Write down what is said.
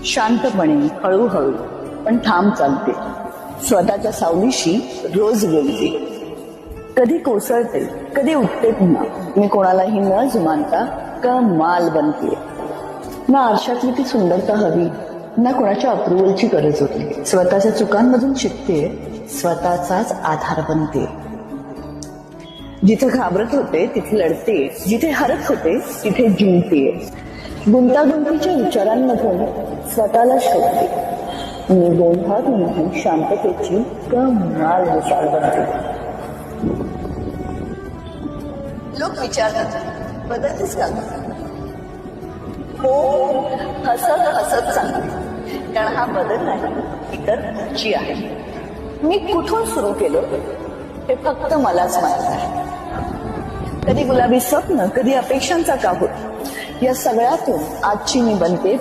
शांतपणे हळूहळू पण ठाम चालते. स्वतःच्या सावलीशी रोज बोलते. कधी कोसळते, कधी उठते पुन्हा. मी कोणालाही न जुमानता कमाल बनते. ना आरशातली ती सुंदरता हवी, ना कोणाच्या अप्रुव्हलची गरज होती. स्वतःच्या चुकांमधून शिकते, स्वतःचाच आधार बनते. जिथे घाबरत होते तिथे लढते, जिथे हरत होते तिथे जिंकते. गुंतागुंतीच्या विचारांमधून स्वतःला शोधते. मी गोंधळात नाही शांततेची कमाल विचार बनते. लोक विचारतात, बदलतेस का? हो, हसत हसत सांगते. कारण हा बदल नाही, तर तुझी आहे. मी कुठून सुरू केलं हे फक्त मलाच माहित आहे. कधी गुलाबी स्वप्न, कधी अपेक्षांचा काहूर. या सगळ्यातून आजची मी बनते